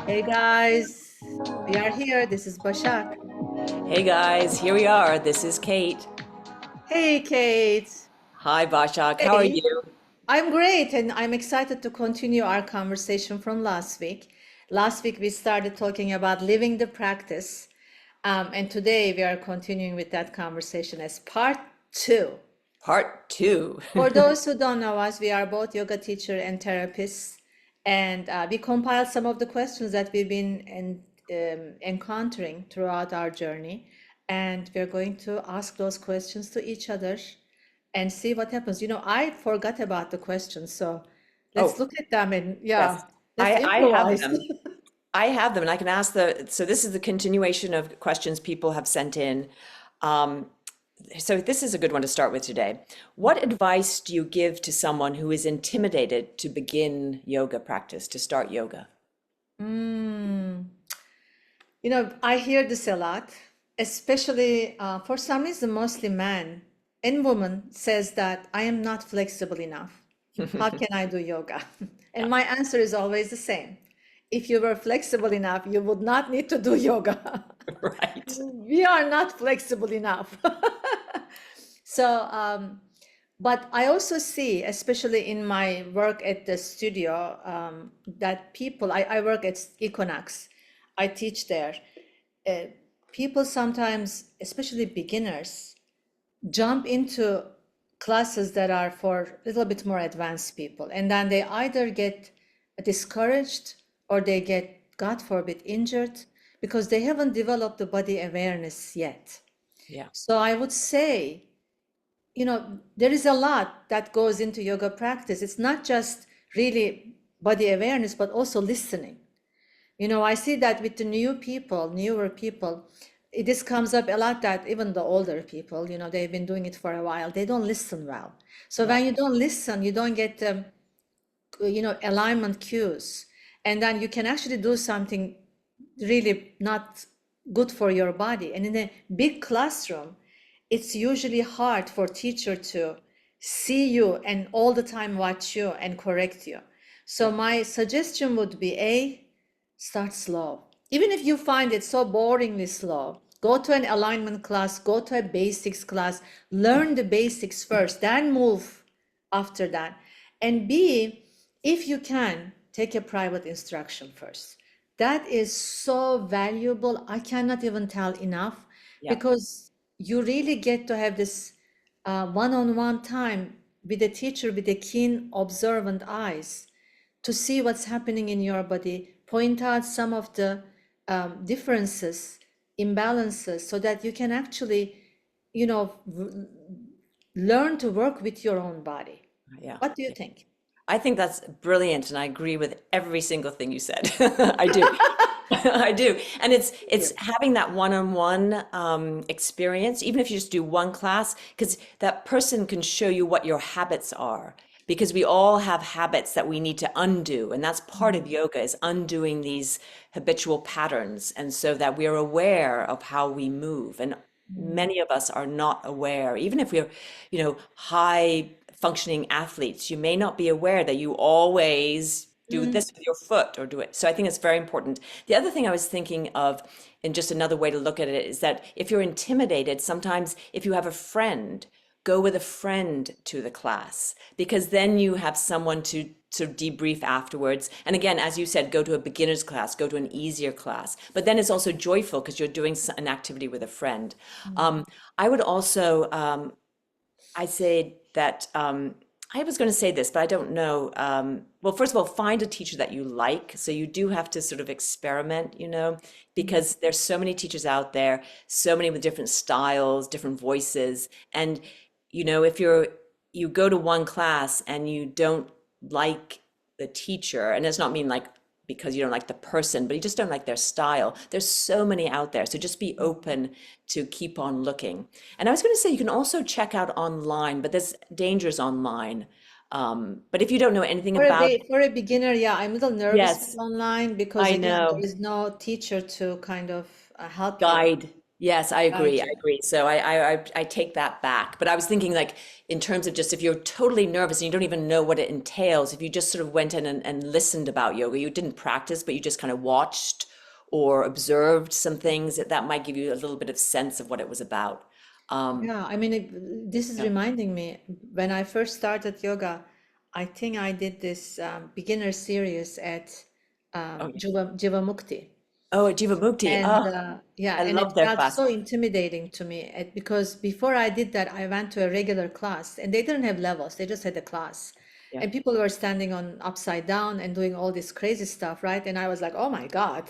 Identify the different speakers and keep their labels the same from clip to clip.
Speaker 1: Hey guys, we are here. This is Bashak.
Speaker 2: Hey guys, here we are. This is Kate.
Speaker 1: Hey Kate.
Speaker 2: Hi Bashak, how are
Speaker 1: Hey,
Speaker 2: you?
Speaker 1: I'm great and I'm excited to continue our conversation from last week. Last week we started talking about living the practice, and today we are continuing with that conversation as part two.
Speaker 2: Part two.
Speaker 1: For those who don't know us, we are both yoga teacher and therapists, and we compiled some of the questions that we've been encountering throughout our journey, and we're going to ask those questions to each other and see what happens. I forgot about the questions, so let's
Speaker 2: Oh,
Speaker 1: look at them and
Speaker 2: yes.
Speaker 1: yeah, let's
Speaker 2: I have
Speaker 1: improvise.
Speaker 2: them. I have them and I can ask so this is the continuation of questions people have sent in. Um, so this is a good one to start with today. What advice do you give to someone who is intimidated to begin yoga practice, to start yoga?
Speaker 1: Mm. I hear this a lot, especially for some reason, mostly man and woman says that I am not flexible enough. How can I do yoga?
Speaker 2: Yeah,
Speaker 1: And my answer is always the same. If you were flexible enough, you would not need to do yoga.
Speaker 2: right.
Speaker 1: We are not flexible enough. So, but I also see, especially in my work at the studio, that I work at Equinox, I teach there. uh, People sometimes, especially beginners, jump into classes that are for a little bit more advanced people, and then they either get discouraged or they get, God forbid, injured because they haven't developed the body awareness yet.
Speaker 2: Yeah.
Speaker 1: So I would say, there is a lot that goes into yoga practice. It's not just really body awareness, but also listening. I see that with the newer people, this comes up a lot that even the older people, they've been doing it for a while, they don't listen well. So
Speaker 2: Right.
Speaker 1: when you don't listen, you don't get, alignment cues. And then you can actually do something really not good for your body. And in a big classroom, it's usually hard for teacher to see you and all the time watch you and correct you. So
Speaker 2: Yeah.
Speaker 1: my suggestion would be start slow. Even if you find it so boringly slow, go to an alignment class, go to a basics class, learn the basics first, then move after that. And B, if you can, take a private instruction first. That is so valuable. I cannot even tell enough
Speaker 2: Yeah.
Speaker 1: because you really get to have this one-on-one time with a teacher with a keen, observant eyes to see what's happening in your body, point out some of the differences, imbalances, so that you can actually, learn to work with your own body.
Speaker 2: Yeah.
Speaker 1: What do you think?
Speaker 2: I think that's brilliant, and I agree with every single thing you said. I do. I do. And it's
Speaker 1: You.
Speaker 2: having that one-on-one experience, even if you just do one class, because that person can show you what your habits are. Because we all have habits that we need to undo, and that's part of yoga is undoing these habitual patterns, and so that we are aware of how we move. And many of us are not aware, even if we're, high functioning athletes, you may not be aware that you always do
Speaker 1: Mm,
Speaker 2: this with your foot or do it. So I think it's very important. The other thing I was thinking of, and just another way to look at it, is that if you're intimidated, sometimes if you have a friend, go with a friend to the class because then you have someone to sort of debrief afterwards. And again, as you said, go to a beginner's class, go to an easier class. But then it's also joyful because you're doing an activity with a friend.
Speaker 1: mm,
Speaker 2: Um, I would also I say that I was going to say this, but I don't know. Well, first of all, find a teacher that you like. So you do have to sort of experiment,
Speaker 1: mm,
Speaker 2: because there's so many teachers out there, so many with different styles, different voices. And, if you go to one class and you don't like the teacher, and it does not mean like because you don't like the person, but you just don't like their style. There's so many out there. So just be open to keep on looking. And I was going to say you can also check out online, but there's dangers online. But if you don't know anything about it,
Speaker 1: For a beginner, yeah, I'm a little nervous with
Speaker 2: yes,
Speaker 1: online because
Speaker 2: I
Speaker 1: again, there
Speaker 2: know.
Speaker 1: is no teacher to kind of help you,
Speaker 2: Guide. Yes, I
Speaker 1: guide
Speaker 2: agree. I
Speaker 1: you.
Speaker 2: agree. So I take that back. But I was thinking like in terms of just if you're totally nervous and you don't even know what it entails, if you just sort of went in and listened about yoga, you didn't practice, but you just kind of watched or observed some things, that might give you a little bit of sense of what it was about. Um,
Speaker 1: Yeah, I mean, this is
Speaker 2: yeah.
Speaker 1: reminding me when I first started yoga, I think I did this beginner series at
Speaker 2: Oh, yeah.
Speaker 1: Jivamukti.
Speaker 2: Oh, Jivamukti.
Speaker 1: And
Speaker 2: Oh,
Speaker 1: yeah,
Speaker 2: I
Speaker 1: and it
Speaker 2: love their
Speaker 1: felt
Speaker 2: class.
Speaker 1: so intimidating to me because before I did that, I went to a regular class and they didn't have levels, they just had a class.
Speaker 2: Yeah.
Speaker 1: And people were standing on upside down and doing all this crazy stuff, right? And I was like, oh my God.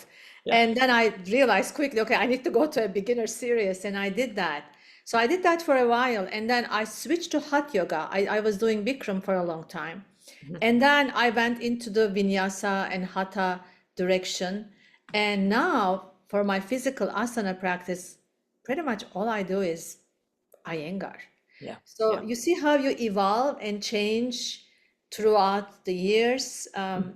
Speaker 2: Yeah.
Speaker 1: And then I realized quickly, okay, I need to go to a beginner series. And I did that. So I did that for a while. And then I switched to hot yoga. I was doing Bikram for a long time.
Speaker 2: Mhm.
Speaker 1: And then I went into the vinyasa and hatha direction. And now for my physical asana practice, pretty much all I do is Iyengar.
Speaker 2: Yeah.
Speaker 1: So
Speaker 2: Yeah.
Speaker 1: you see how you evolve and change throughout the years, and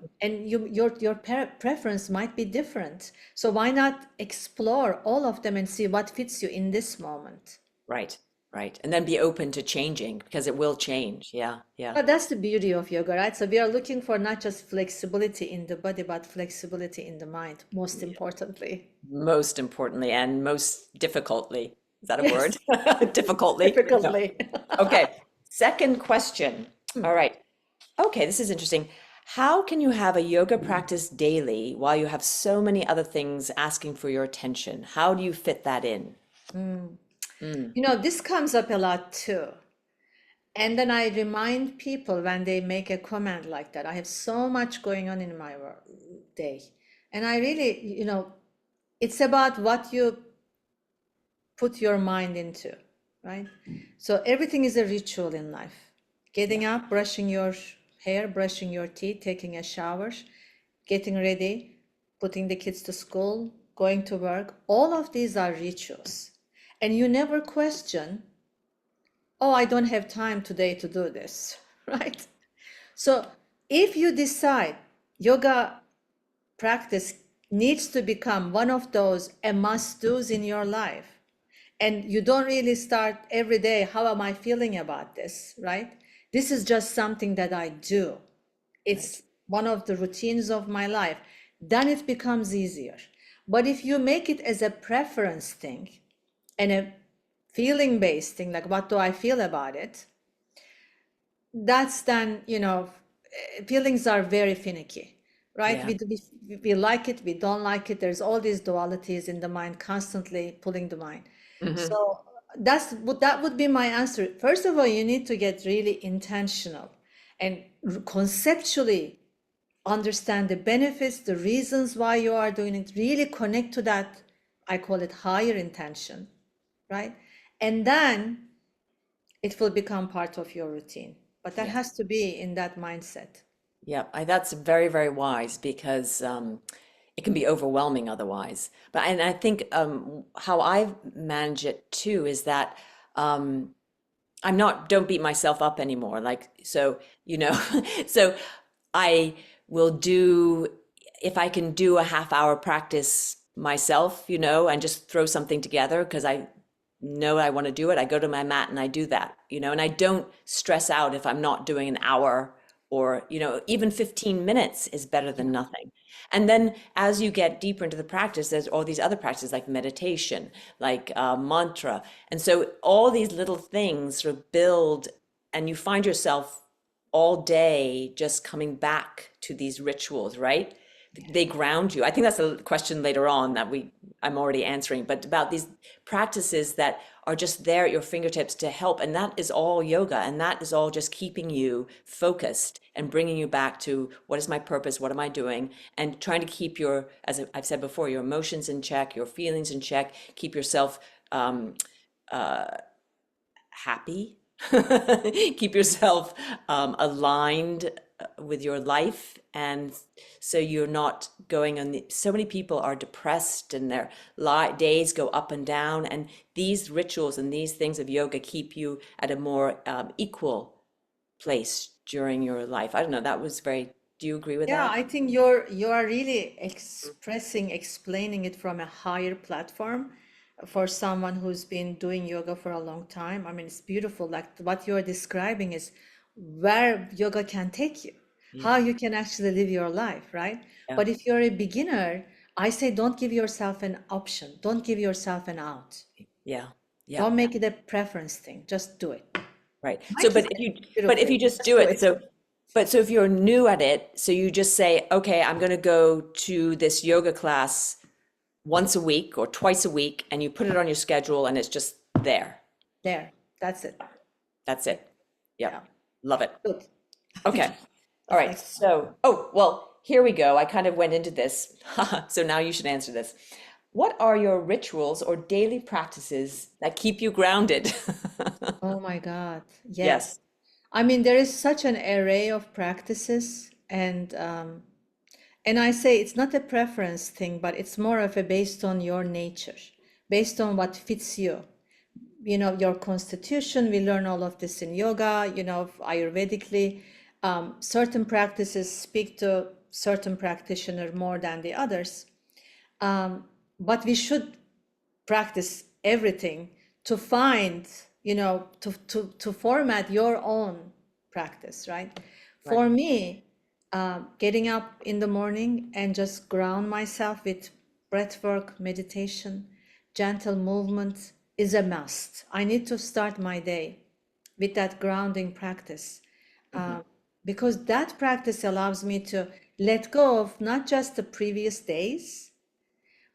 Speaker 1: preference might be different. So why not explore all of them and see what fits you in this moment?
Speaker 2: Right. Right. And then be open to changing because it will change. Yeah. Yeah.
Speaker 1: But that's the beauty of yoga, right? So we are looking for not just flexibility in the body, but flexibility in the mind, most importantly.
Speaker 2: Most importantly and most difficultly. Is that a word?
Speaker 1: Yes,
Speaker 2: Difficultly? No.
Speaker 1: difficultly.
Speaker 2: Okay. Second question. All right. Okay, this is interesting. How can you have a yoga practice daily while you have so many other things asking for your attention? How do you fit that in? Mm,
Speaker 1: You know, this comes up a lot too. And then I remind people when they make a comment like that, I have so much going on in my day. And I really, it's about what you put your mind into, right? So everything is a ritual in life. Getting
Speaker 2: yeah.
Speaker 1: up, brushing your hair, brushing your teeth, taking a shower, getting ready, putting the kids to school, going to work, all of these are rituals. And you never question, oh, I don't have time today to do this, right? So if you decide yoga practice needs to become one of those a must do's in your life, and you don't really start every day, how am I feeling about this, right? This is just something that I do.
Speaker 2: Right.
Speaker 1: It's one of the routines of my life. Then it becomes easier. But if you make it as a preference thing and a feeling based thing, like what do I feel about it, that's then, feelings are very finicky, right?
Speaker 2: Yeah.
Speaker 1: We like it, we don't like it. There's all these dualities in the mind, constantly pulling the mind.
Speaker 2: Hmm.
Speaker 1: So that would be my answer. First of all, you need to get really intentional and conceptually understand the benefits, the reasons why you are doing it, really connect to that, I call it higher intention, right? And then it will become part of your routine. But that
Speaker 2: Yes.
Speaker 1: has to be in that mindset.
Speaker 2: Yeah. That's very, very wise because it can be overwhelming otherwise. But and I think how I manage it too is that um, I'm not, don't beat myself up anymore. Like, so, so I will do, if I can do a half hour practice myself, and just throw something together because I know I want to do it, I go to my mat and I do that, and I don't stress out if I'm not doing an hour or, even 15 minutes is better than nothing. And then as you get deeper into the practice, there's all these other practices like meditation, like mantra. And so all these little things sort of build, and you find yourself all day just coming back to these rituals, right? They ground you. I think that's a question later on that I'm already answering, but about these practices that are just there at your fingertips to help. And that is all yoga. And that is all just keeping you focused and bringing you back to what is my purpose? What am I doing? And trying to keep your, as I've said before, your emotions in check, your feelings in check, keep yourself happy, keep yourself aligned with your life. And so you're not going on so many people are depressed and their days go up and down. And these rituals and these things of yoga keep you at a more equal place during your life. I don't know, that was very, do you agree with
Speaker 1: Yeah,
Speaker 2: that?
Speaker 1: I think you are really explaining it from a higher platform for someone who's been doing yoga for a long time. I mean, it's beautiful. Like what you're describing is where yoga can take you, how
Speaker 2: Yeah.
Speaker 1: you can actually live your life, right?
Speaker 2: Yeah.
Speaker 1: But if you're a beginner, I say don't give yourself an option. Don't give yourself an out.
Speaker 2: Yeah. Yeah.
Speaker 1: Don't make it a preference thing. Just do it.
Speaker 2: Right. So,
Speaker 1: Like you said,
Speaker 2: but if
Speaker 1: beautifully.
Speaker 2: you just
Speaker 1: Just
Speaker 2: do
Speaker 1: do
Speaker 2: it,
Speaker 1: it.
Speaker 2: so, but so if you're new at it, so you just say, okay, I'm going to go to this yoga class once a week or twice a week, and you put it on your schedule and it's just there.
Speaker 1: There. That's it.
Speaker 2: That's
Speaker 1: Yeah.
Speaker 2: it.
Speaker 1: Yeah.
Speaker 2: Yep. Love it.
Speaker 1: Good.
Speaker 2: Okay. All
Speaker 1: That's
Speaker 2: right.
Speaker 1: like,
Speaker 2: So, oh, well, here we go. I kind of went into this. So now you should answer this. What are your rituals or daily practices that keep you grounded?
Speaker 1: oh my God.
Speaker 2: Yes.
Speaker 1: Yes. I mean, there is such an array of practices, and I say it's not a preference thing, but it's more of a based on your nature, based on what fits you. You know, your constitution. We learn all of this in yoga, you know, Ayurvedically. Certain practices speak to certain practitioner more than the others. But we should practice everything to find, you know, to format your own practice, right?
Speaker 2: Right.
Speaker 1: For me, getting up in the morning and just ground myself with breath work, meditation, gentle movement is a must. I need to start my day with that grounding practice,
Speaker 2: Mhm.
Speaker 1: because that practice allows me to let go of not just the previous days,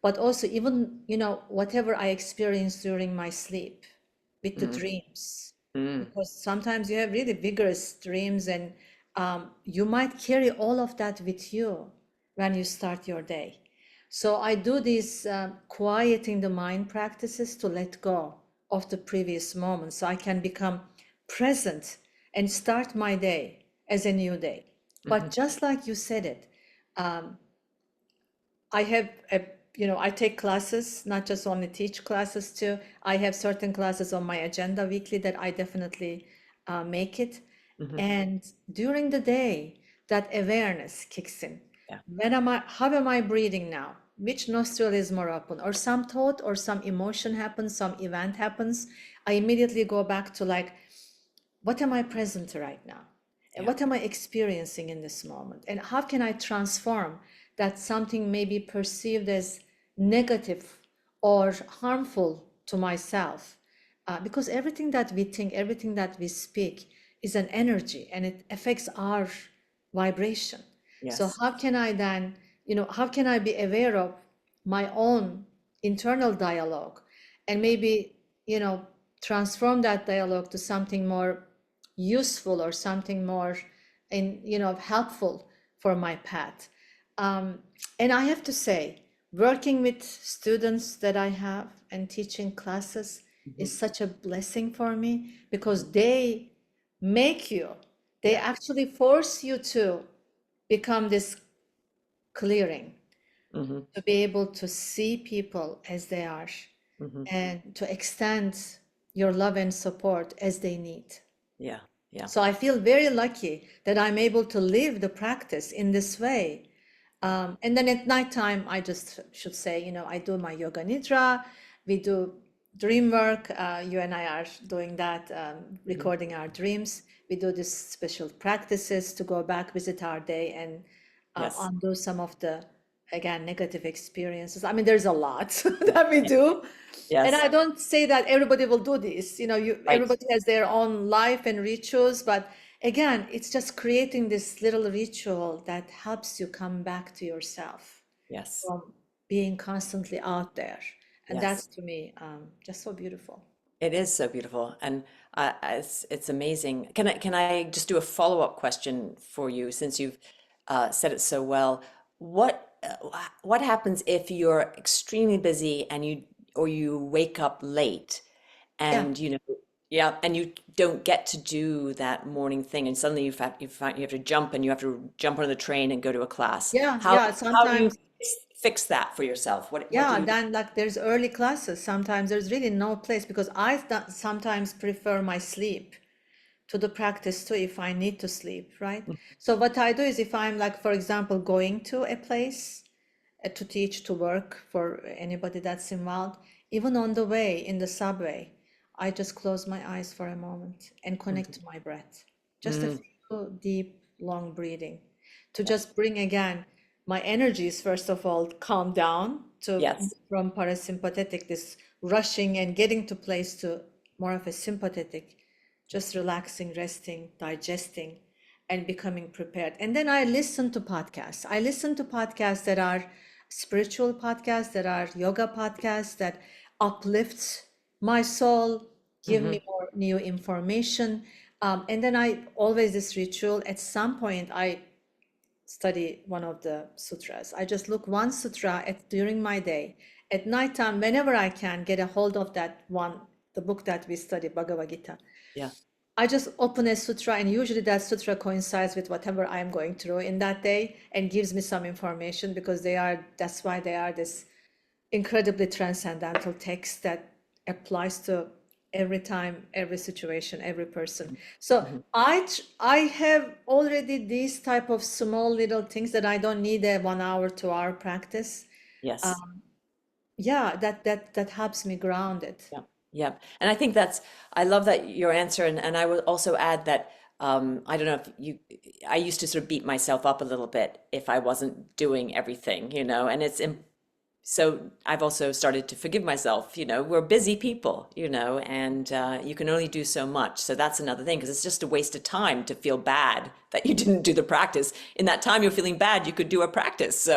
Speaker 1: but also even, you know, whatever I experienced during my sleep with the
Speaker 2: Mm,
Speaker 1: dreams.
Speaker 2: mm,
Speaker 1: Because sometimes you have really vigorous dreams, and you might carry all of that with you when you start your day. So I do these quieting the mind practices to let go of the previous moments so I can become present and start my day as a new day. But
Speaker 2: mhm.
Speaker 1: just like you said it, I have a, you know, I take classes, not just only teach classes too. I have certain classes on my agenda weekly that I definitely make it.
Speaker 2: Mhm.
Speaker 1: And during the day, that awareness kicks in.
Speaker 2: Yeah.
Speaker 1: When am I, how am I breathing now? Which nostril is more open? Or some thought or some emotion happens, some event happens. I immediately go back to like, what am I present to right now? And
Speaker 2: Yeah.
Speaker 1: what am I experiencing in this moment? And how can I transform that something may be perceived as negative or harmful to myself? Because everything that we think, everything that we speak is an energy and it affects our vibration. So
Speaker 2: Yes.
Speaker 1: how can I then, you know, how can I be aware of my own internal dialogue and maybe, you know, transform that dialogue to something more useful or something more in, you know, helpful for my path. um, and I have to say, working with students that I have and teaching classes
Speaker 2: Mhm.
Speaker 1: is such a blessing for me because they make you, they
Speaker 2: Yeah.
Speaker 1: actually force you to become this clearing,
Speaker 2: Hmm.
Speaker 1: to be able to see people as they are
Speaker 2: Hmm.
Speaker 1: and to extend your love and support as they need.
Speaker 2: Yeah. Yeah.
Speaker 1: So I feel very lucky that I'm able to live the practice in this way. And then at nighttime, I just should say, you know, I do my yoga nidra. We do dream work. You and I are doing that,
Speaker 2: Mhm.
Speaker 1: recording our dreams. We do these special practices to go back, visit our day, and
Speaker 2: Yes.
Speaker 1: undo some of the, again, negative experiences. I mean, there's a lot that we do. And
Speaker 2: Yes.
Speaker 1: I don't say that everybody will do this. You know,
Speaker 2: Right.
Speaker 1: everybody has their own life and rituals, but again, it's just creating this little ritual that helps you come back to yourself
Speaker 2: Yes.
Speaker 1: from being constantly out there. And
Speaker 2: Yes.
Speaker 1: that's to me just so beautiful.
Speaker 2: It is so beautiful, and it's amazing. Can I just do a follow-up question for you since you've said it so well? What happens if you're extremely busy and you wake up late
Speaker 1: Yeah,
Speaker 2: and yeah, and you don't get to do that morning thing, and suddenly you have to jump and you have to jump on the train and go to a class.
Speaker 1: yeah,
Speaker 2: How
Speaker 1: yeah.
Speaker 2: how do you
Speaker 1: Sometimes,
Speaker 2: fix that for yourself? What do
Speaker 1: yeah,
Speaker 2: you do?
Speaker 1: then like there's early classes. Sometimes there's really no place because sometimes prefer my sleep to the practice too if I need to sleep, right? So what I do is if I'm like, for example, going to a place to teach, to work for anybody that's involved, even on the way in the subway, I just close my eyes for a moment and connect to my breath. Just a
Speaker 2: Mm,
Speaker 1: few deep, long breathing to just bring again my energies, first of all, calm down to
Speaker 2: yes.
Speaker 1: from parasympathetic, this rushing and getting to place to more of a sympathetic, just relaxing, resting, digesting, and becoming prepared. And then I listen to podcasts. I listen to podcasts that are spiritual podcasts, that are yoga podcasts, that uplifts my soul, give
Speaker 2: Hmm.
Speaker 1: me more new information. And then I always this ritual. At some point, I study one of the sutras. I just look one sutra during my day. At nighttime, whenever I can get a hold of that one, the book that we study, Bhagavad Gita.
Speaker 2: Yeah.
Speaker 1: I just open a sutra, and usually that sutra coincides with whatever I'm going through in that day and gives me some information because that's why they are this incredibly transcendental text that applies to every time, every situation, every person. So
Speaker 2: Hmm.
Speaker 1: I have already these type of small little things that I don't need a 1 hour, 2 hour practice.
Speaker 2: Yes.
Speaker 1: Yeah, that helps me ground it.
Speaker 2: Yeah, yeah. And I think I love that your answer. And I would also add that I don't know if I used to sort of beat myself up a little bit if I wasn't doing everything, and so I've also started to forgive myself, we're busy people, and you can only do so much. So that's another thing, because it's just a waste of time to feel bad that you didn't do the practice. In that time you're feeling bad, you could do a practice. So,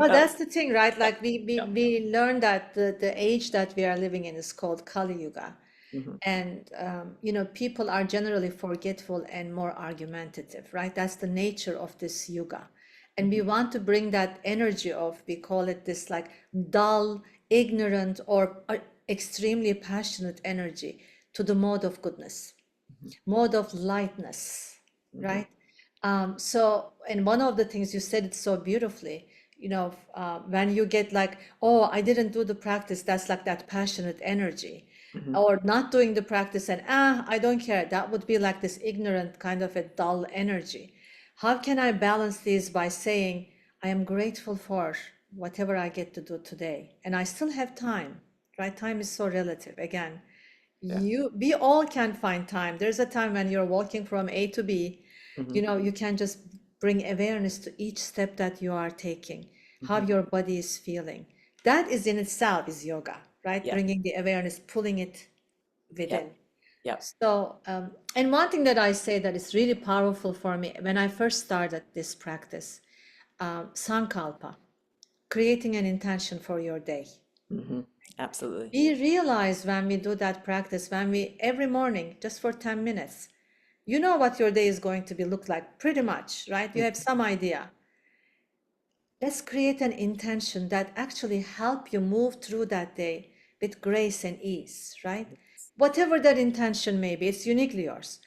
Speaker 1: Well, that's the thing, right? Like
Speaker 2: Yeah.
Speaker 1: we learned that the age that we are living in is called Kali Yuga.
Speaker 2: Mhm.
Speaker 1: And people are generally forgetful and more argumentative, right? That's the nature of this yuga. And we
Speaker 2: Mhm.
Speaker 1: want to bring that energy of, we call it this like dull, ignorant, or extremely passionate energy to the mode of goodness, mode of lightness,
Speaker 2: Mhm.
Speaker 1: right? And one of the things you said it so beautifully, when you get like, oh, I didn't do the practice, that's like that passionate energy.
Speaker 2: Mhm.
Speaker 1: Or not doing the practice and, I don't care. That would be like this ignorant kind of a dull energy. How can I balance these by saying, I am grateful for whatever I get to do today, and I still have time, right? Time is so relative. Again,
Speaker 2: Yeah.
Speaker 1: we all can find time. There's a time when you're walking from A to B,
Speaker 2: Mhm.
Speaker 1: you can just bring awareness to each step that you are taking, how
Speaker 2: Mhm.
Speaker 1: your body is feeling. That is in itself is yoga, right?
Speaker 2: Yeah.
Speaker 1: Bringing the awareness, pulling it
Speaker 2: Yeah.
Speaker 1: within.
Speaker 2: Yeah.
Speaker 1: So, and one thing that I say that is really powerful for me when I first started this practice, Sankalpa, creating an intention for your day.
Speaker 2: Mhm. Absolutely.
Speaker 1: We realize when we do that practice, when we every morning, just for 10 minutes, you know what your day is going to be look like pretty much, right? You have some idea. Let's create an intention that actually help you move through that day with grace and ease, right? Whatever that intention may be, it's uniquely yours.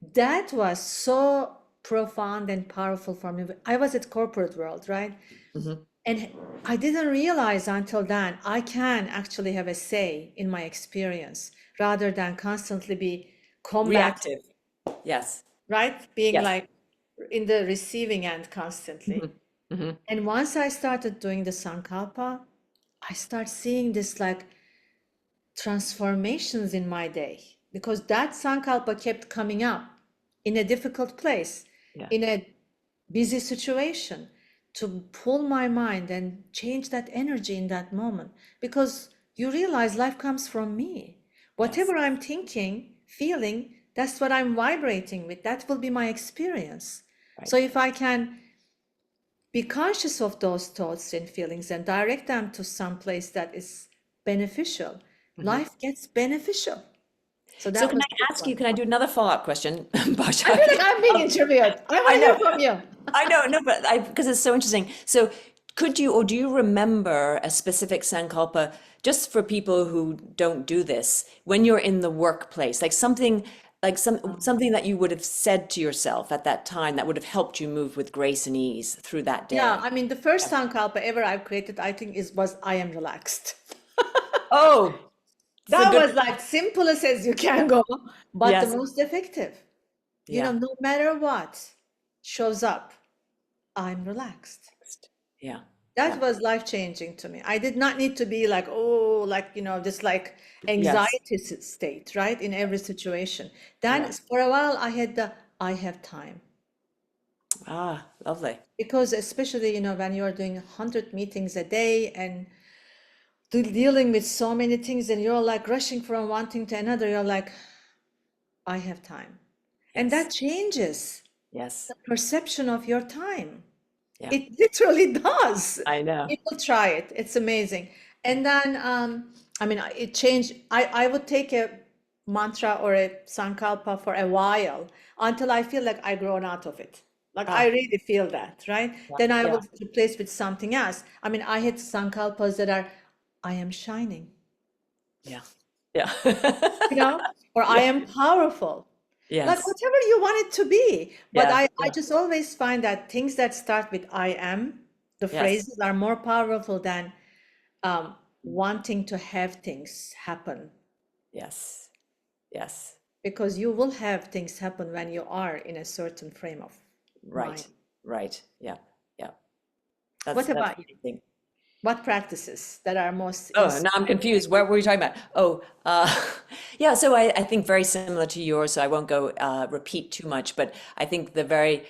Speaker 1: That was so profound and powerful for me. I was at corporate world, right?
Speaker 2: Mhm.
Speaker 1: And I didn't realize until then I can actually have a say in my experience rather than constantly be combat,
Speaker 2: Reactive. Yes.
Speaker 1: right? Being
Speaker 2: Yes.
Speaker 1: like in the receiving end constantly.
Speaker 2: Mhm. Mhm.
Speaker 1: And once I started doing the Sankalpa, I start seeing this like transformations in my day because that Sankalpa kept coming up in a difficult place,
Speaker 2: Yeah.
Speaker 1: in a busy situation, to pull my mind and change that energy in that moment because you realize life comes from me.
Speaker 2: Yes.
Speaker 1: Whatever I'm thinking, feeling, that's what I'm vibrating with. That will be my experience.
Speaker 2: Right.
Speaker 1: So if I can be conscious of those thoughts and feelings and direct them to some place that is beneficial,
Speaker 2: Mhm.
Speaker 1: life gets beneficial. So
Speaker 2: So
Speaker 1: that
Speaker 2: can
Speaker 1: was
Speaker 2: I
Speaker 1: a big
Speaker 2: ask you,
Speaker 1: one.
Speaker 2: can I do another follow-up question,
Speaker 1: I feel
Speaker 2: Bashak?
Speaker 1: like I'm being
Speaker 2: Um,
Speaker 1: interviewed. I want
Speaker 2: I
Speaker 1: to hear
Speaker 2: know.
Speaker 1: from you.
Speaker 2: I know, no, but because it's so interesting. So, could you or do you remember a specific Sankalpa, just for people who don't do this, when you're in the workplace, like something like something that you would have said to yourself at that time that would have helped you move with grace and ease through that
Speaker 1: Yeah,
Speaker 2: day?
Speaker 1: I mean, the first sankalpa ever I've created, I think, was I am relaxed.
Speaker 2: Oh, It's a
Speaker 1: That
Speaker 2: good,
Speaker 1: was like simplest as you can go, but the
Speaker 2: yes,
Speaker 1: most effective.
Speaker 2: yeah,
Speaker 1: No matter what shows up, I'm relaxed.
Speaker 2: yeah,
Speaker 1: That
Speaker 2: yeah,
Speaker 1: was life changing to me. I did not need to be like, oh, like, this like
Speaker 2: yes,
Speaker 1: anxiety state, right? In every situation. Then
Speaker 2: yeah.
Speaker 1: for a while I have time.
Speaker 2: Ah, lovely.
Speaker 1: Because especially, when you're doing 100 meetings a day and dealing with so many things and you're like rushing from one thing to another, you're like, I have time. And
Speaker 2: Yes,
Speaker 1: that changes
Speaker 2: yes,
Speaker 1: the perception of your time.
Speaker 2: yeah,
Speaker 1: It literally does.
Speaker 2: I know.
Speaker 1: People try it. It's amazing. And then, I mean, it changed. I would take a mantra or a sankalpa for a while until I feel like I've grown out of it. Like I
Speaker 2: Ah,
Speaker 1: really feel that, right?
Speaker 2: yeah,
Speaker 1: Then I
Speaker 2: yeah,
Speaker 1: would replace with something else. I mean, I had sankalpas that are, I am shining,
Speaker 2: yeah, yeah,
Speaker 1: you know, or I
Speaker 2: yeah,
Speaker 1: am powerful. Like
Speaker 2: yes,
Speaker 1: whatever you want it to be. But
Speaker 2: yeah,
Speaker 1: I
Speaker 2: yeah,
Speaker 1: just always find that things that start with I am, the
Speaker 2: yes,
Speaker 1: phrases are more powerful than wanting to have things happen,
Speaker 2: yes, yes,
Speaker 1: because you will have things happen when you are in a certain frame of mind.
Speaker 2: right, right, yeah, yeah.
Speaker 1: What
Speaker 2: That's
Speaker 1: about you?
Speaker 2: amazing.
Speaker 1: What practices that are most
Speaker 2: Oh, now I'm
Speaker 1: inspiring?
Speaker 2: confused. What were you talking about? Oh, yeah. So I think very similar to yours. So I won't go repeat too much, but I think the very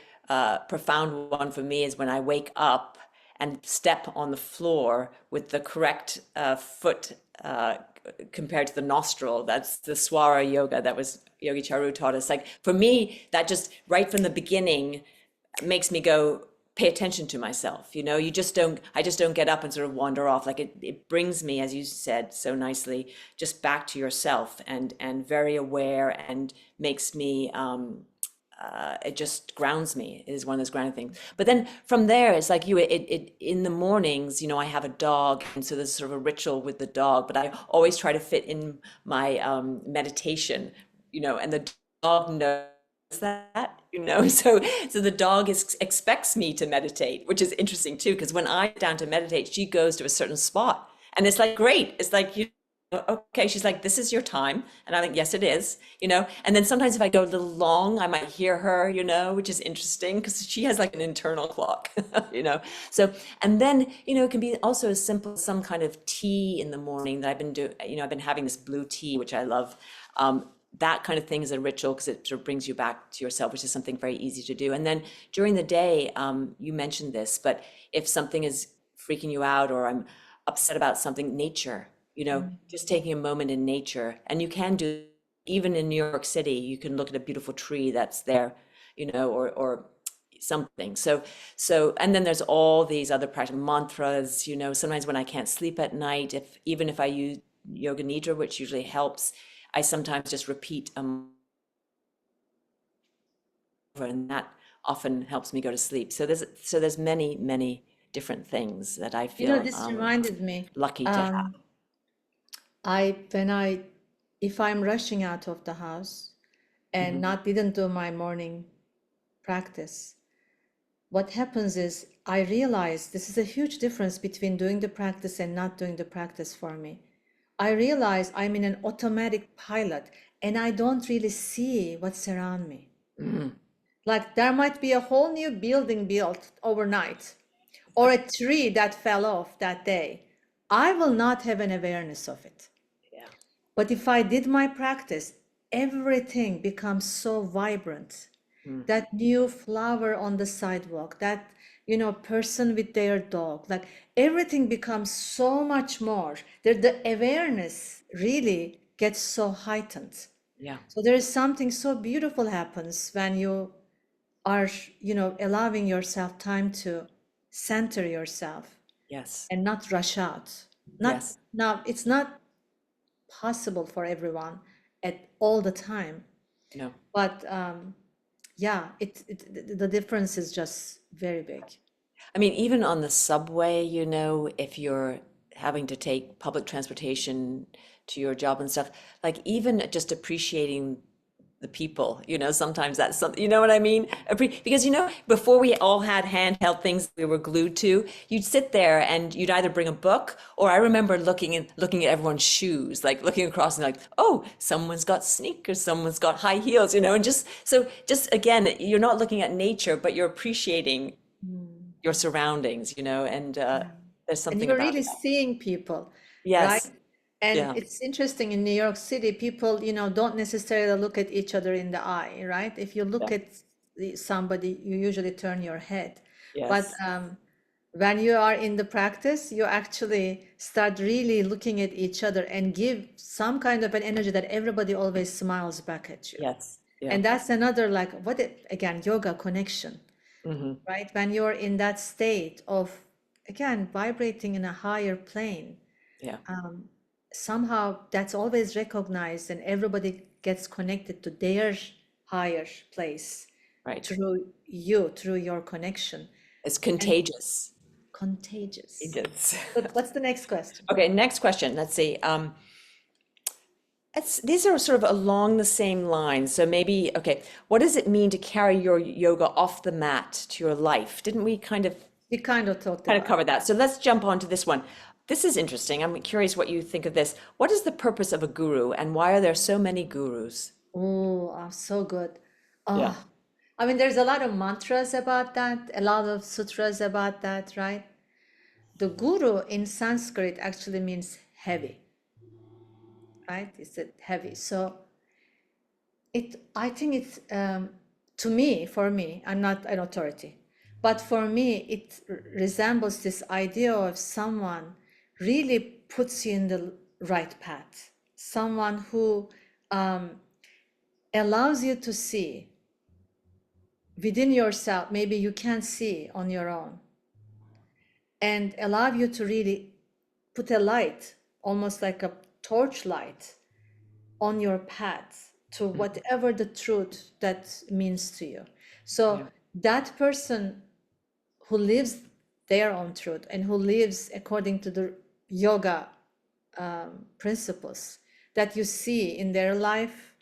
Speaker 2: profound one for me is when I wake up and step on the floor with the correct foot compared to the nostril. That's the Swara yoga that was Yogi Charu taught us. Like for me, that just right from the beginning makes me go pay attention to myself. You just don't, I just don't get up and sort of wander off. Like it brings me, as you said so nicely, just back to yourself and very aware and makes me it just grounds me. It is one of those grounding things. But then from there, it's like it in the mornings, I have a dog, and so there's sort of a ritual with the dog. But I always try to fit in my meditation, and the dog knows that. So the dog expects me to meditate, which is interesting too, because when I sit down to meditate, she goes to a certain spot, and it's like great. It's like okay, she's like, this is your time. And I'm like, yes, it is. And then sometimes if I go a little long, I might hear her, which is interesting because she has like an internal clock, you know. So, and then, it can be also as simple as some kind of tea in the morning that I've been doing, I've been having this blue tea, which I love. That kind of thing is a ritual because it sort of brings you back to yourself, which is something very easy to do. And then during the day, you mentioned this, but if something is freaking you out or I'm upset about something, nature, just taking a moment in nature. And you can do, even in New York City, you can look at a beautiful tree that's there, or something. So, and then there's all these other practice mantras, sometimes when I can't sleep at night, even if I use Yoga Nidra, which usually helps, I sometimes just repeat and that often helps me go to sleep. So there's many, many different things that I feel
Speaker 1: This reminded me.
Speaker 2: lucky to have.
Speaker 1: Um, I when I if I'm rushing out of the house and
Speaker 2: Mhm.
Speaker 1: didn't do my morning practice, what happens is I realize this is a huge difference between doing the practice and not doing the practice for me. I realize I'm in an automatic pilot and I don't really see what's around me.
Speaker 2: Mhm.
Speaker 1: Like there might be a whole new building built overnight or a tree that fell off that day. I will not have an awareness of it.
Speaker 2: Yeah.
Speaker 1: But if I did my practice, everything becomes so vibrant.
Speaker 2: Mm.
Speaker 1: That new flower on the sidewalk, that, person with their dog, like everything becomes so much more. The awareness really gets so heightened.
Speaker 2: Yeah.
Speaker 1: So there is something so beautiful happens when you are, allowing yourself time to center yourself
Speaker 2: Yes.
Speaker 1: and not rush out. Not
Speaker 2: Yes.
Speaker 1: now, it's not possible for everyone at all the time,
Speaker 2: No.
Speaker 1: but yeah, the difference is just very big.
Speaker 2: I mean, even on the subway, if you're having to take public transportation to your job and stuff, like even just appreciating the people, sometimes that's something, you know what I mean? Because, before we all had handheld things we were glued to, you'd sit there and you'd either bring a book, or I remember looking at everyone's shoes, like looking across and like, oh, someone's got sneakers, someone's got high heels, and just again, you're not looking at nature, but you're appreciating
Speaker 1: Mm.
Speaker 2: your surroundings, and
Speaker 1: Yeah.
Speaker 2: there's
Speaker 1: And
Speaker 2: something
Speaker 1: you're
Speaker 2: about
Speaker 1: really
Speaker 2: that.
Speaker 1: seeing people, right?
Speaker 2: Yes.
Speaker 1: And
Speaker 2: Yeah.
Speaker 1: it's interesting in New York City, people, don't necessarily look at each other in the eye, right? If you look
Speaker 2: Yeah.
Speaker 1: at somebody, you usually turn your head. But
Speaker 2: Yes.
Speaker 1: when you are in the practice, you actually start really looking at each other and give some kind of an energy that everybody always smiles back at you.
Speaker 2: Yes. Yeah.
Speaker 1: And that's another, like, again, yoga connection,
Speaker 2: Hmm.
Speaker 1: right? When you're in that state of, again, vibrating in a higher plane,
Speaker 2: Yeah.
Speaker 1: somehow that's always recognized and everybody gets connected to their higher place
Speaker 2: Right.
Speaker 1: through your connection.
Speaker 2: It's
Speaker 1: And
Speaker 2: contagious.
Speaker 1: contagious.
Speaker 2: Contagious.
Speaker 1: But what's the next question?
Speaker 2: Okay, next question. Let's see. These are sort of along the same lines. So maybe, okay, what does it mean to carry your yoga off the mat to your life? Didn't we kind of
Speaker 1: We kind of talked about.
Speaker 2: cover that? So let's jump on to this one. This is interesting. I'm curious what you think of this. What is the purpose of a guru, and why are there so many gurus?
Speaker 1: Oh, so good.
Speaker 2: Yeah.
Speaker 1: Oh, I mean, there's a lot of mantras about that, a lot of sutras about that, right? The guru in Sanskrit actually means heavy, right? It's a heavy. So I think it's, for me, I'm not an authority, but for me, it resembles this idea of someone really puts you in the right path, someone who allows you to see within yourself, maybe you can't see on your own, and allow you to really put a light, almost like a torch light, on your path to whatever the truth that means to you. So
Speaker 2: Yeah.
Speaker 1: that person who lives their own truth and who lives according to the yoga principles that you see in their life,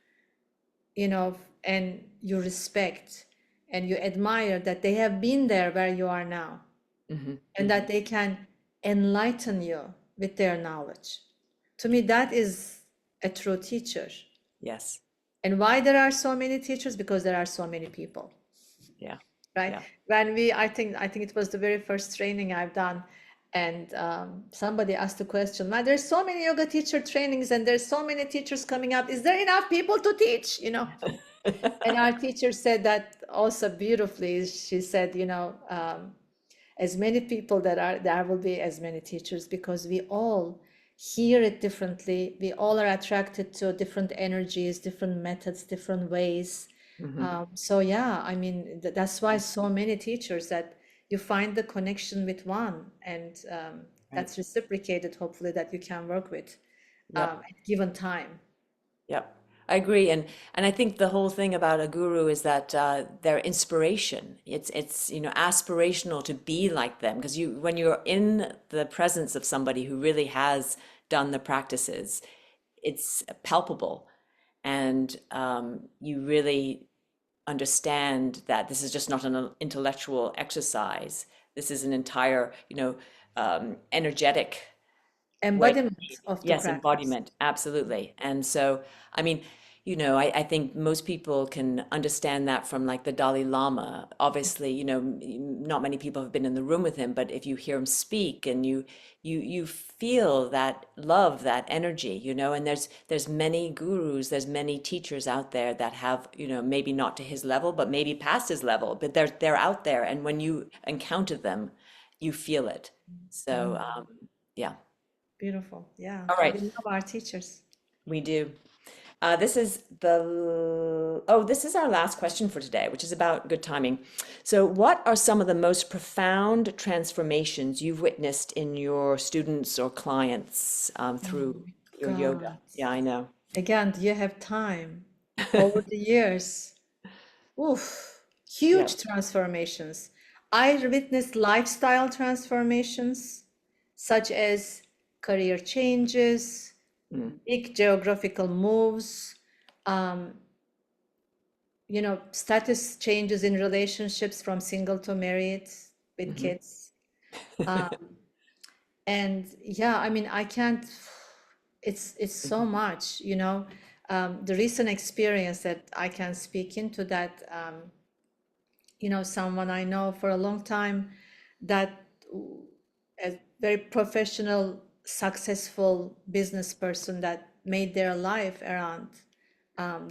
Speaker 1: and you respect and you admire that they have been there where you are now,
Speaker 2: Hmm.
Speaker 1: and that they can enlighten you with their knowledge. To me, that is a true teacher.
Speaker 2: Yes.
Speaker 1: And why there are so many teachers? Because there are so many people,
Speaker 2: Yeah.
Speaker 1: right?
Speaker 2: Yeah.
Speaker 1: When I think it was the very first training I've done, and somebody asked the question, "Man, there's so many yoga teacher trainings, and there's so many teachers coming up. Is there enough people to teach?" And our teacher said that also beautifully. She said, as many people there will be as many teachers, because we all hear it differently. We all are attracted to different energies, different methods, different ways.
Speaker 2: Hmm.
Speaker 1: So yeah, I mean, that's why so many teachers, that you find the connection with one, and
Speaker 2: Right.
Speaker 1: that's reciprocated, hopefully, that you can work with
Speaker 2: Yep.
Speaker 1: at given time.
Speaker 2: Yep. I agree, and I think the whole thing about a guru is that their inspiration. It's aspirational to be like them, because when you're in the presence of somebody who really has done the practices, it's palpable, and you really understand that this is just not an intellectual exercise. This is an entire, energetic way.
Speaker 1: Embodiment of the
Speaker 2: Yes,
Speaker 1: practice.
Speaker 2: embodiment, absolutely. And so, I mean, I think most people can understand that from like the Dalai Lama. Obviously, not many people have been in the room with him, but if you hear him speak and you feel that love, that energy, and there's many gurus, there's many teachers out there that have, maybe not to his level, but maybe past his level, but they're out there, and when you encounter them, you feel it. So,
Speaker 1: Mm,
Speaker 2: yeah.
Speaker 1: beautiful. Yeah.
Speaker 2: All
Speaker 1: We
Speaker 2: right.
Speaker 1: love our teachers.
Speaker 2: We do. This is our last question for today, which is about good timing. So, what are some of the most profound transformations you've witnessed in your students or clients through your yoga?
Speaker 1: God.
Speaker 2: Yeah, I know.
Speaker 1: Again, do you have time? Over the years, oof,
Speaker 2: Yeah.
Speaker 1: huge transformations. I witnessed lifestyle transformations, such as career changes,
Speaker 2: Mm.
Speaker 1: big geographical moves, um, status changes in relationships from single to married with
Speaker 2: Mhm.
Speaker 1: kids. Um, and yeah, I mean, I can't, it's so
Speaker 2: Mhm.
Speaker 1: much, the recent experience that I can speak into that, someone I know for a long time that a very professional, successful business person that made their life around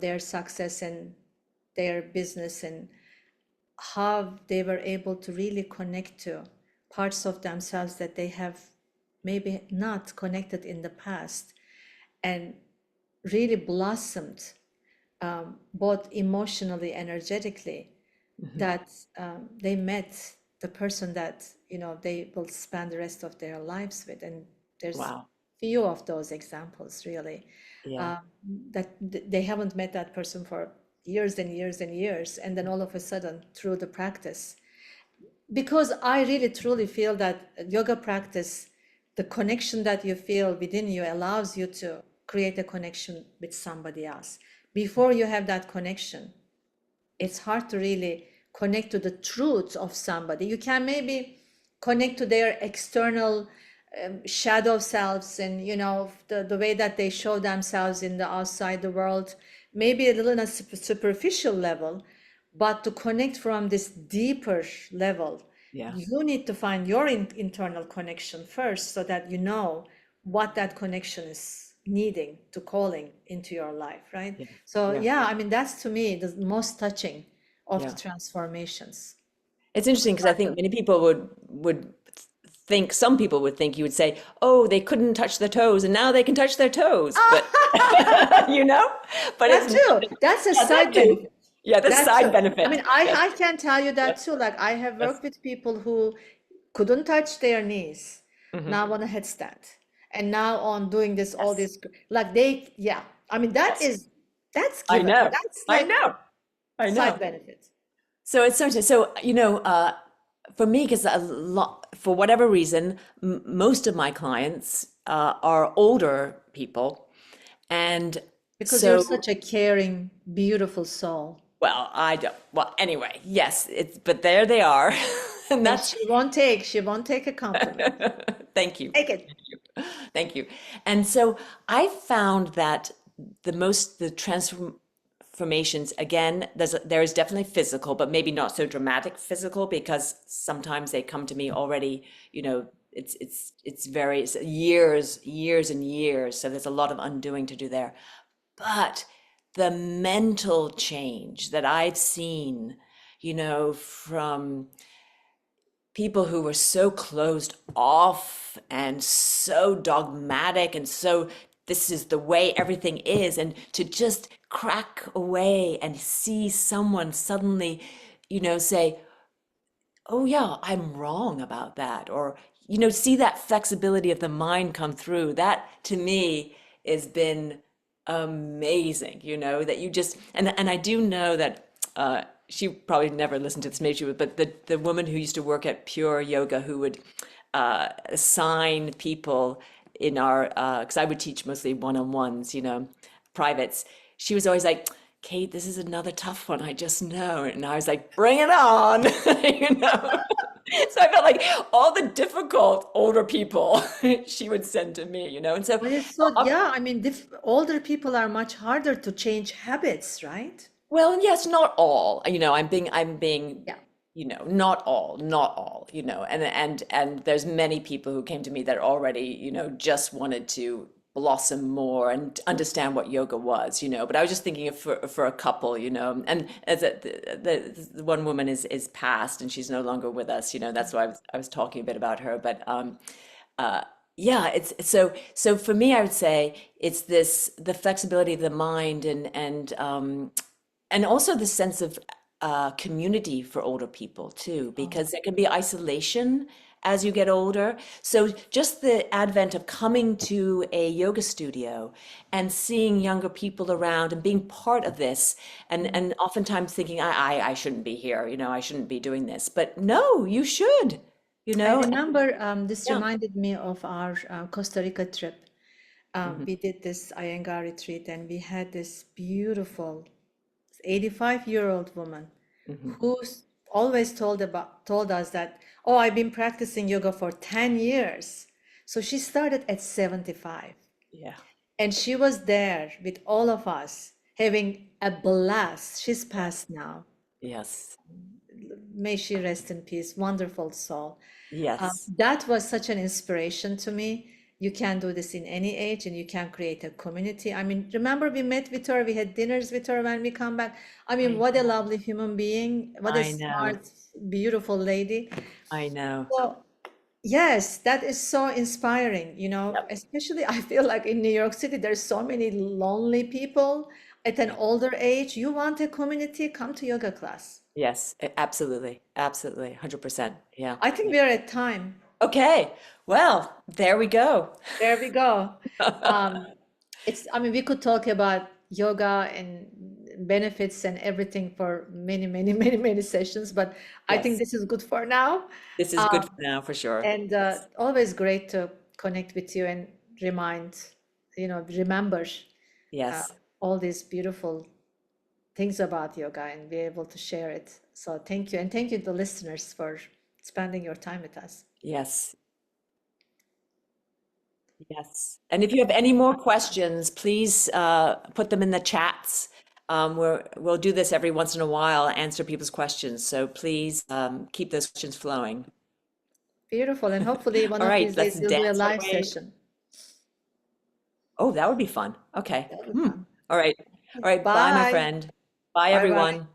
Speaker 1: their success and their business, and how they were able to really connect to parts of themselves that they have maybe not connected in the past, and really blossomed, both emotionally, energetically,
Speaker 2: Mhm.
Speaker 1: that they met the person that they will spend the rest of their lives with. And there's
Speaker 2: Wow.
Speaker 1: few of those examples, really,
Speaker 2: Yeah.
Speaker 1: uh, that they haven't met that person for years and years and years, and then all of a sudden through the practice, because I really truly feel that yoga practice, the connection that you feel within you allows you to create a connection with somebody else. Before you have that connection, it's hard to really connect to the truth of somebody. You can maybe connect to their external shadow selves, and the way that they show themselves in the outside the world, maybe a little on a superficial level, but to connect from this deeper level,
Speaker 2: Yeah.
Speaker 1: you need to find your internal connection first, so that you know what that connection is needing to calling into your life, right?
Speaker 2: Yeah.
Speaker 1: So
Speaker 2: Yeah.
Speaker 1: yeah, I mean, that's to me the most touching of the
Speaker 2: Yeah.
Speaker 1: transformations.
Speaker 2: It's interesting because I think many people would think, some people would think you would say, "Oh, they couldn't touch their toes and now they can touch their toes." But you know, but it's
Speaker 1: That
Speaker 2: not,
Speaker 1: too, that's a
Speaker 2: yeah, that
Speaker 1: side
Speaker 2: too.
Speaker 1: benefit.
Speaker 2: Yeah, the
Speaker 1: That too.
Speaker 2: side
Speaker 1: I mean,
Speaker 2: benefit. Yes.
Speaker 1: I can tell you that
Speaker 2: Yes.
Speaker 1: too. Like, I have
Speaker 2: Yes.
Speaker 1: worked with people who couldn't touch their knees,
Speaker 2: Hmm.
Speaker 1: now on a headstand, and now on doing this, all
Speaker 2: Yes.
Speaker 1: this, like they, yeah. I mean,
Speaker 2: Yes.
Speaker 1: that's
Speaker 2: I
Speaker 1: given.
Speaker 2: know.
Speaker 1: That's
Speaker 2: I
Speaker 1: like
Speaker 2: know. I
Speaker 1: side
Speaker 2: know.
Speaker 1: benefit.
Speaker 2: So it's so, so for me, because a lot, for whatever reason, most of my clients are older people, and
Speaker 1: Because you're
Speaker 2: so,
Speaker 1: such a caring, beautiful soul.
Speaker 2: well, I don't. Well, anyway, yes, it's, but there they are, and
Speaker 1: And
Speaker 2: that's
Speaker 1: she won't take a compliment.
Speaker 2: thank you.
Speaker 1: Take it.
Speaker 2: Thank you. And so I found that the transformations, again, there is definitely physical, but maybe not so dramatic physical, because sometimes they come to me already, it's very, it's years and years. So there's a lot of undoing to do there. But the mental change that I've seen, from people who were so closed off and so dogmatic and so this is the way everything is, and to just crack away and see someone suddenly, say, oh yeah, I'm wrong about that, or see that flexibility of the mind come through. That to me has been amazing, that you just, and I do know that she probably never listened to this, maybe she would, but the woman who used to work at Pure Yoga, who would assign people in our, because I would teach mostly one-on-ones, privates. She was always like, Kate, this is another tough one. I just know. And I was like, bring it on, you know. So I felt like all the difficult older people she would send to me, And so,
Speaker 1: But it's so,
Speaker 2: uh,
Speaker 1: yeah, I mean, older people are much harder to change habits, right?
Speaker 2: well, yes, not all. I'm being,
Speaker 1: Yeah.
Speaker 2: not all, and there's many people who came to me that already, just wanted to blossom more and understand what yoga was, But I was just thinking of for a couple, and as the one woman is passed and she's no longer with us, That's why I was talking a bit about her, but uh, yeah, it's so for me, I would say it's the flexibility of the mind and also the sense of community for older people too,
Speaker 1: Oh,
Speaker 2: because there can be isolation as you get older. So just the advent of coming to a yoga studio and seeing younger people around and being part of this, and oftentimes thinking, I shouldn't be here, I shouldn't be doing this, but no, you should,
Speaker 1: I
Speaker 2: and
Speaker 1: remember this
Speaker 2: yeah.
Speaker 1: reminded me of our Costa Rica trip.
Speaker 2: Hmm.
Speaker 1: We did this Iyengar retreat, and we had this beautiful 85-year-old woman
Speaker 2: Hmm.
Speaker 1: who's always told us that, oh, I've been practicing yoga for 10 years. So she started at 75,
Speaker 2: Yeah.
Speaker 1: and she was there with all of us having a blast. She's passed now.
Speaker 2: Yes.
Speaker 1: May she rest in peace. Wonderful soul.
Speaker 2: Yes.
Speaker 1: That was such an inspiration to me. You can do this in any age, and you can create a community. I mean, remember we met with her, we had dinners with her when we come back. I mean,
Speaker 2: I
Speaker 1: what a lovely human being, what a
Speaker 2: I know.
Speaker 1: smart, beautiful lady.
Speaker 2: I know.
Speaker 1: So, yes, that is so inspiring,
Speaker 2: Yep.
Speaker 1: especially I feel like in New York City, there's so many lonely people at an
Speaker 2: Yeah.
Speaker 1: older age. You want a community, come to yoga class.
Speaker 2: Yes. Absolutely. Absolutely. 100%. Yeah.
Speaker 1: I think we are at time.
Speaker 2: Okay. Well, there we go.
Speaker 1: There we go. Um, I mean, we could talk about yoga and benefits and everything for many, many, many, many sessions, but I think
Speaker 2: Yes.
Speaker 1: this is good for now.
Speaker 2: This is good
Speaker 1: Um,
Speaker 2: for now for sure.
Speaker 1: and
Speaker 2: Yes.
Speaker 1: always great to connect with you and remember uh,
Speaker 2: Yes.
Speaker 1: all these beautiful things about yoga and be able to share it. So thank you. And thank you to the listeners for spending your time with us.
Speaker 2: Yes. Yes. And if you have any more questions, please put them in the chats. We'll do this every once in a while, answer people's questions. So please keep those questions flowing.
Speaker 1: Beautiful. And hopefully one
Speaker 2: All
Speaker 1: of
Speaker 2: right,
Speaker 1: these
Speaker 2: let's
Speaker 1: days we'll do a
Speaker 2: dance our
Speaker 1: live
Speaker 2: way.
Speaker 1: session.
Speaker 2: Oh, that would be fun. Okay.
Speaker 1: That would be fun.
Speaker 2: All right. All right. Bye, my
Speaker 1: Bye.
Speaker 2: friend. Bye,
Speaker 1: Bye bye.
Speaker 2: everyone.